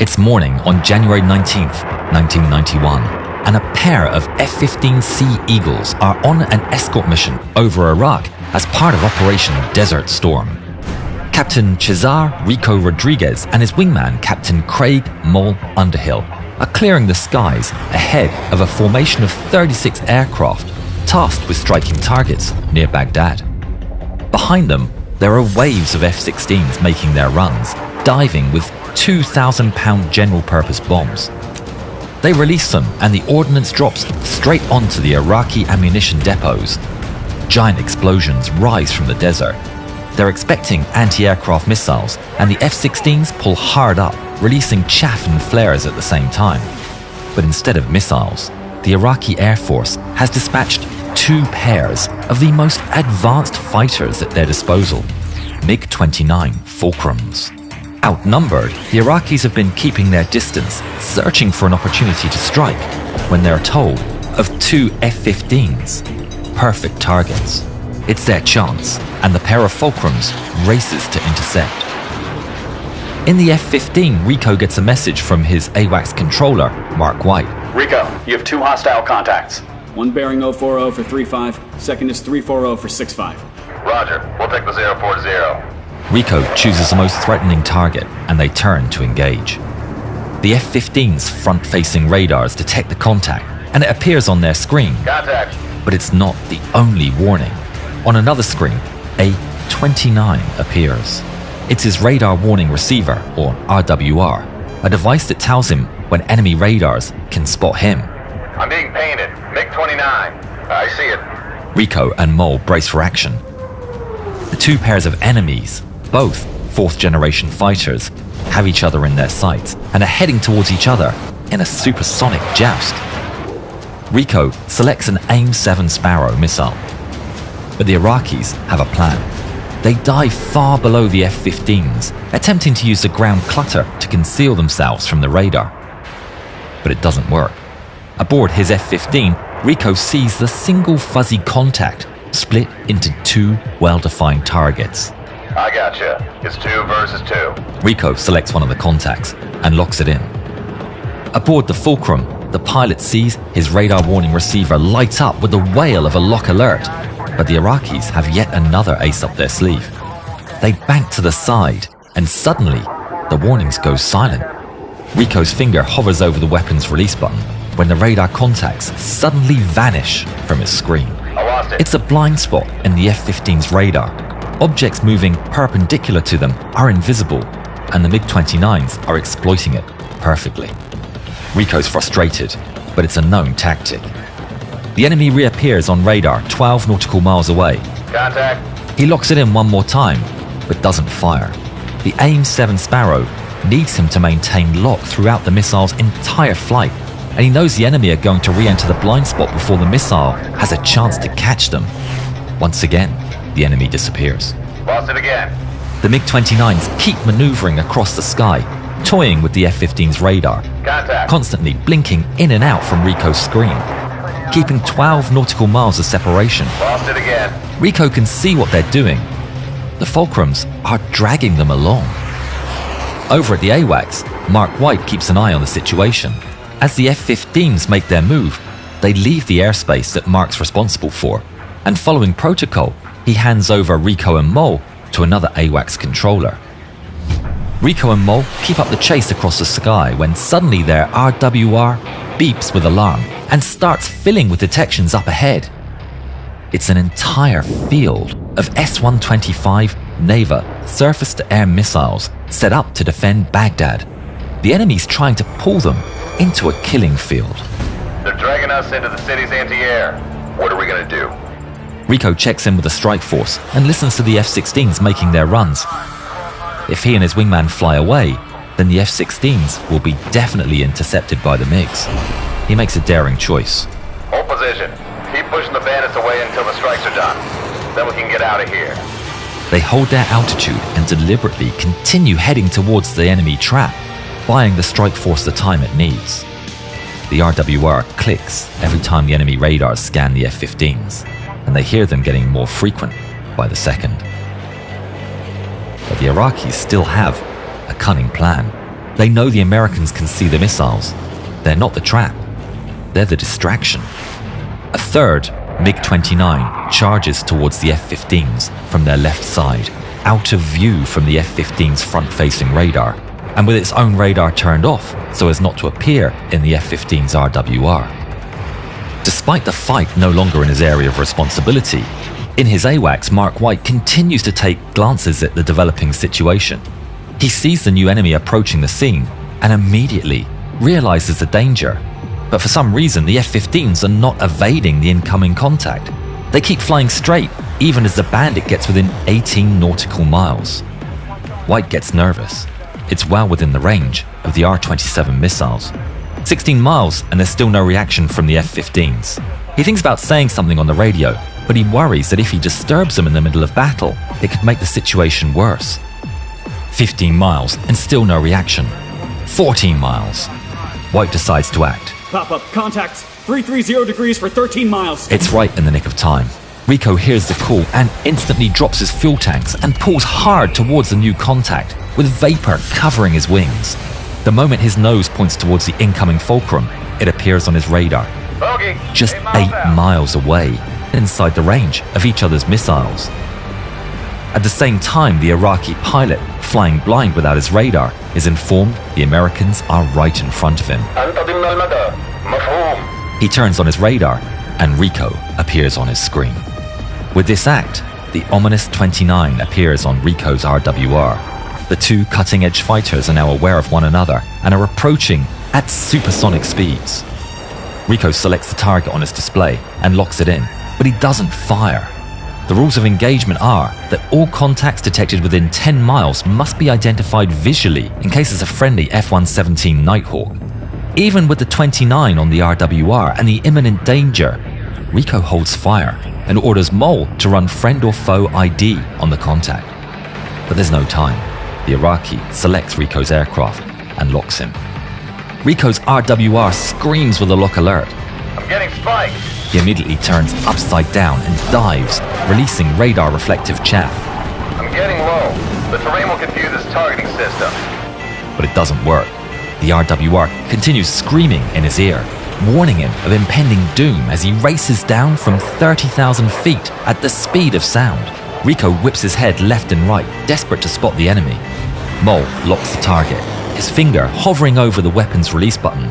It's morning on January 19th, 1991, and a pair of F-15C Eagles are on an escort mission over Iraq as part of Operation Desert Storm. Captain Cesar Ricco Rodriguez and his wingman, Captain Craig Mole Underhill, are clearing the skies ahead of a formation of 36 aircraft tasked with striking targets near Baghdad. Behind them, there are waves of F-16s making their runs, diving with 2,000-pound general-purpose bombs. They release them and the ordnance drops straight onto the Iraqi ammunition depots. Giant explosions rise from the desert. They're expecting anti-aircraft missiles, and the F-16s pull hard up, releasing chaff and flares at the same time. But instead of missiles, the Iraqi Air Force has dispatched 2 pairs of the most advanced fighters at their disposal, MiG-29 Fulcrums. Outnumbered, the Iraqis have been keeping their distance, searching for an opportunity to strike, when they're told of 2 F-15s. Perfect targets. It's their chance, and the pair of Fulcrums races to intercept. In the F-15, Ricco gets a message from his AWACS controller, Mark White. Ricco, you have 2 hostile contacts. One bearing 040 for 35, second is 340 for 65. Roger, we'll take the 040. Ricco chooses the most threatening target, and they turn to engage. The F-15's front-facing radars detect the contact, and it appears on their screen. Contact. But it's not the only warning. On another screen, a 29 appears. It's his radar warning receiver, or RWR, a device that tells him when enemy radars can spot him. I'm being painted. MiG-29. I see it. Ricco and Mole brace for action. The 2 pairs of enemies, both 4th-generation fighters, have each other in their sights and are heading towards each other in a supersonic joust. Ricco selects an AIM-7 Sparrow missile. But the Iraqis have a plan. They dive far below the F-15s, attempting to use the ground clutter to conceal themselves from the radar. But it doesn't work. Aboard his F-15, Ricco sees the single fuzzy contact split into 2 well-defined targets. I gotcha. It's 2 versus 2. Ricco selects one of the contacts and locks it in. Aboard the Fulcrum, the pilot sees his radar warning receiver light up with the wail of a lock alert. But the Iraqis have yet another ace up their sleeve. They bank to the side, and suddenly, the warnings go silent. Ricco's finger hovers over the weapon's release button when the radar contacts suddenly vanish from his screen. I lost it. It's a blind spot in the F-15's radar. Objects moving perpendicular to them are invisible, and the MiG-29s are exploiting it perfectly. Ricco's frustrated, but it's a known tactic. The enemy reappears on radar 12 nautical miles away. Contact. He locks it in one more time, but doesn't fire. The AIM-7 Sparrow needs him to maintain lock throughout the missile's entire flight, and he knows the enemy are going to re-enter the blind spot before the missile has a chance to catch them. Once again, the enemy disappears. Lost it again. The MiG-29s keep maneuvering across the sky, toying with the F-15's radar, Contact. constantly blinking in and out from Ricco's screen, keeping 12 nautical miles of separation. Lost it again. Ricco can see what they're doing. The Fulcrums are dragging them along. Over at the AWACS, Mark White keeps an eye on the situation. As the F-15s make their move, they leave the airspace that Mark's responsible for, and following protocol, he hands over Ricco and Mole to another AWACS controller. Ricco and Mole keep up the chase across the sky when suddenly their RWR beeps with alarm and starts filling with detections up ahead. It's an entire field of S-125 Neva surface-to-air missiles set up to defend Baghdad. The enemy's trying to pull them into a killing field. They're dragging us into the city's anti-air. What are we gonna do? Ricco checks in with the strike force and listens to the F-16s making their runs. If he and his wingman fly away, then the F-16s will be definitely intercepted by the MiGs. He makes a daring choice. Hold position. Keep pushing the bandits away until the strikes are done. Then we can get out of here. They hold their altitude and deliberately continue heading towards the enemy trap, buying the strike force the time it needs. The RWR clicks every time the enemy radars scan the F-15s, and they hear them getting more frequent by the second. But the Iraqis still have a cunning plan. They know the Americans can see the missiles. They're not the trap. They're the distraction. A third MiG-29 charges towards the F-15s from their left side, out of view from the F-15's front-facing radar, and with its own radar turned off so as not to appear in the F-15's RWR. Despite the fight no longer in his area of responsibility, in his AWACS, Mark White continues to take glances at the developing situation. He sees the new enemy approaching the scene and immediately realizes the danger. But for some reason, the F-15s are not evading the incoming contact. They keep flying straight, even as the Bandit gets within 18 nautical miles. White gets nervous. It's well within the range of the R-27 missiles. 16 miles and there's still no reaction from the F-15s. He thinks about saying something on the radio, but he worries that if he disturbs them in the middle of battle, it could make the situation worse. 15 miles and still no reaction. 14 miles. White decides to act. Pop-up, contacts, 330 degrees for 13 miles. It's right in the nick of time. Rico hears the call and instantly drops his fuel tanks and pulls hard towards the new contact, with vapor covering his wings. The moment his nose points towards the incoming Fulcrum, it appears on his radar. Bogey, Just 8 miles away, inside the range of each other's missiles. At the same time, the Iraqi pilot, flying blind without his radar, is informed the Americans are right in front of him. He turns on his radar, and Rico appears on his screen. With this act, the ominous 29 appears on Rico's RWR. The two cutting-edge fighters are now aware of one another and are approaching at supersonic speeds. Rico selects the target on his display and locks it in, but he doesn't fire. The rules of engagement are that all contacts detected within 10 miles must be identified visually in case it's a friendly F-117 Nighthawk. Even with the 29 on the RWR and the imminent danger, Rico holds fire and orders Mole to run friend or foe ID on the contact. But there's no time. The Iraqi selects Rico's aircraft and locks him. Rico's RWR screams with a lock alert. I'm getting spiked. He immediately turns upside down and dives, releasing radar reflective chaff. I'm getting low. The terrain will confuse his targeting system. But it doesn't work. The RWR continues screaming in his ear, warning him of impending doom as he races down from 30,000 feet at the speed of sound. Rico whips his head left and right, desperate to spot the enemy. Mole locks the target, his finger hovering over the weapon's release button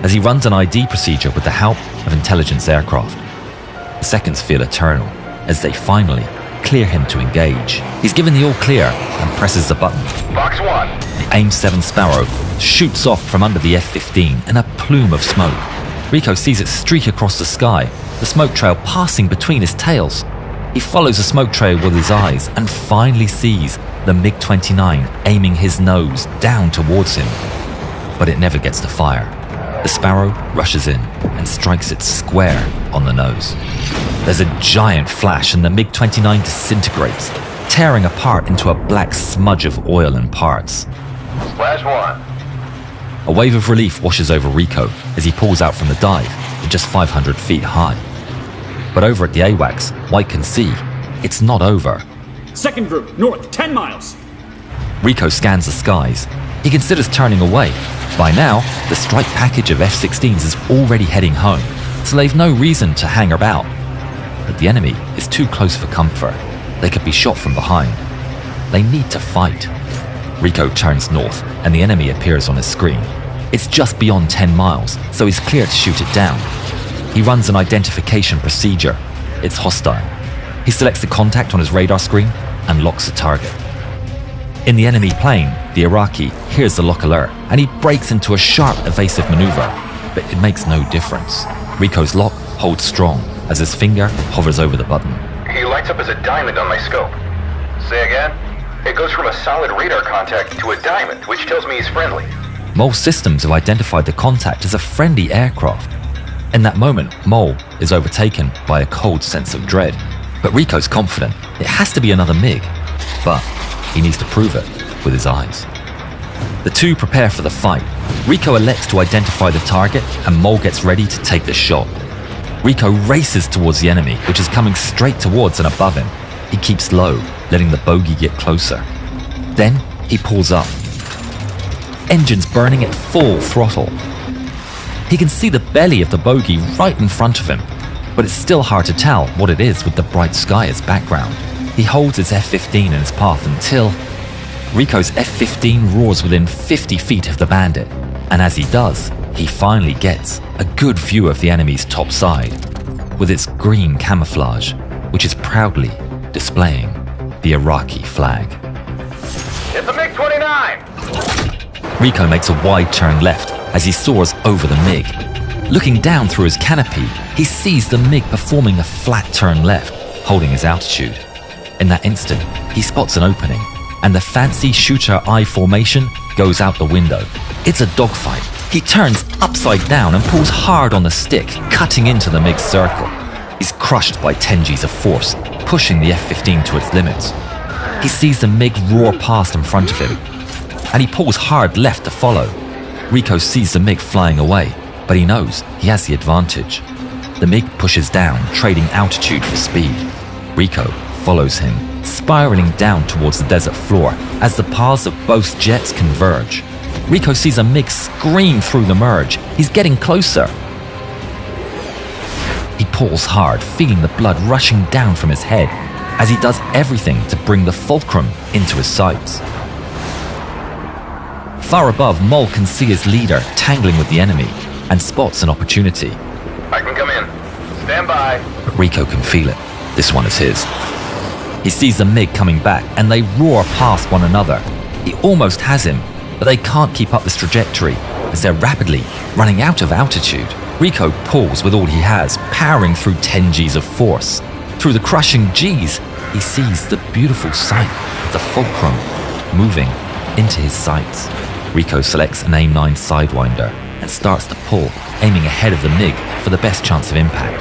as he runs an ID procedure with the help of intelligence aircraft. The seconds feel eternal as they finally clear him to engage. He's given the all clear and presses the button. Box 1. The AIM-7 Sparrow shoots off from under the F-15 in a plume of smoke. Rico sees it streak across the sky, the smoke trail passing between his tails. He follows the smoke trail with his eyes and finally sees the MiG-29 aiming his nose down towards him. But it never gets to fire. The Sparrow rushes in and strikes it square on the nose. There's a giant flash and the MiG-29 disintegrates, tearing apart into a black smudge of oil and parts. Splash 1. A wave of relief washes over Rico as he pulls out from the dive at just 500 feet high. But over at the AWACS, White can see it's not over. Second group, north, 10 miles. Rico scans the skies. He considers turning away. By now, the strike package of F-16s is already heading home, so they've no reason to hang about. But the enemy is too close for comfort. They could be shot from behind. They need to fight. Rico turns north, and the enemy appears on his screen. It's just beyond 10 miles, so he's clear to shoot it down. He runs an identification procedure. It's hostile. He selects the contact on his radar screen and locks the target. In the enemy plane, the Iraqi hears the lock alert and he breaks into a sharp evasive maneuver, but it makes no difference. Rico's lock holds strong as his finger hovers over the button. He lights up as a diamond on my scope. Say again? It goes from a solid radar contact to a diamond, which tells me he's friendly. Mole systems have identified the contact as a friendly aircraft. In that moment, Mole is overtaken by a cold sense of dread. But Rico's confident it has to be another MiG, but he needs to prove it with his eyes. The two prepare for the fight. Rico elects to identify the target and Mole gets ready to take the shot. Rico races towards the enemy, which is coming straight towards and above him. He keeps low, letting the bogey get closer. Then he pulls up. engines burning at full throttle. He can see the belly of the bogey right in front of him, but it's still hard to tell what it is with the bright sky as background. He holds his F-15 in his path until Rico's F-15 roars within 50 feet of the bandit, and as he does, he finally gets a good view of the enemy's top side, with its green camouflage, which is proudly displaying the Iraqi flag. It's a MiG-29! Rico makes a wide turn left as he soars over the MiG. Looking down through his canopy, he sees the MiG performing a flat turn left, holding his altitude. In that instant, he spots an opening, and the fancy shooter eye formation goes out the window. It's a dogfight. He turns upside down and pulls hard on the stick, cutting into the MiG's circle. He's crushed by 10 Gs of force, pushing the F-15 to its limits. He sees the MiG roar past in front of him, and he pulls hard left to follow. Rico sees the MiG flying away, but he knows he has the advantage. The MiG pushes down, trading altitude for speed. Rico follows him, spiraling down towards the desert floor as the paths of both jets converge. Rico sees a MiG scream through the merge. He's getting closer. He pulls hard, feeling the blood rushing down from his head as he does everything to bring the Fulcrum into his sights. Far above, Mole can see his leader tangling with the enemy and spots an opportunity. I can come in. Stand by. But Rico can feel it. This one is his. He sees the MiG coming back and they roar past one another. He almost has him, but they can't keep up this trajectory as they're rapidly running out of altitude. Rico pulls with all he has, powering through 10 Gs of force. Through the crushing Gs, he sees the beautiful sight of the Fulcrum moving into his sights. Rico selects an AIM-9 Sidewinder and starts to pull, aiming ahead of the MiG for the best chance of impact.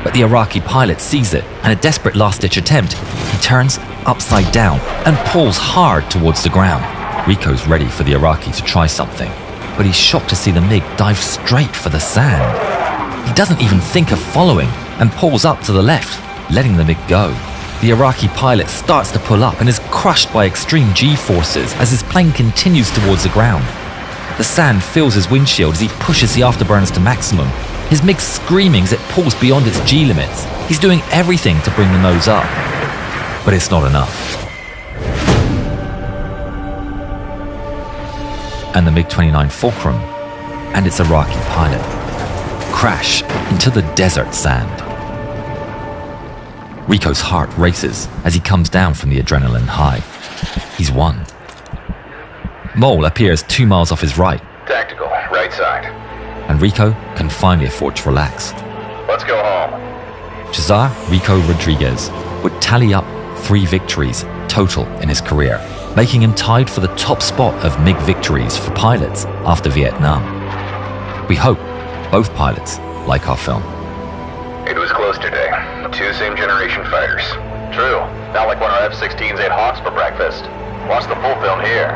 But the Iraqi pilot sees it, and a desperate last-ditch attempt, he turns upside down and pulls hard towards the ground. Rico's ready for the Iraqi to try something, but he's shocked to see the MiG dive straight for the sand. He doesn't even think of following and pulls up to the left, letting the MiG go. The Iraqi pilot starts to pull up and is crushed by extreme G-forces as his plane continues towards the ground. The sand fills his windshield as he pushes the afterburners to maximum. His MiG screaming as it pulls beyond its G limits. He's doing everything to bring the nose up, but it's not enough. And the MiG-29 Fulcrum and its Iraqi pilot crash into the desert sand. Rico's heart races as he comes down from the adrenaline high. He's won. Mole appears 2 miles off his right. Tactical, right side. And Rico can finally afford to relax. Let's go home. Cesar Rico Rodriguez would tally up 3 victories total in his career, making him tied for the top spot of MiG victories for pilots after Vietnam. We hope both pilots like our film. It was close today. 2 same-generation fighters. True. Not like when our F-16s ate Hawks for breakfast. Watch the full film here.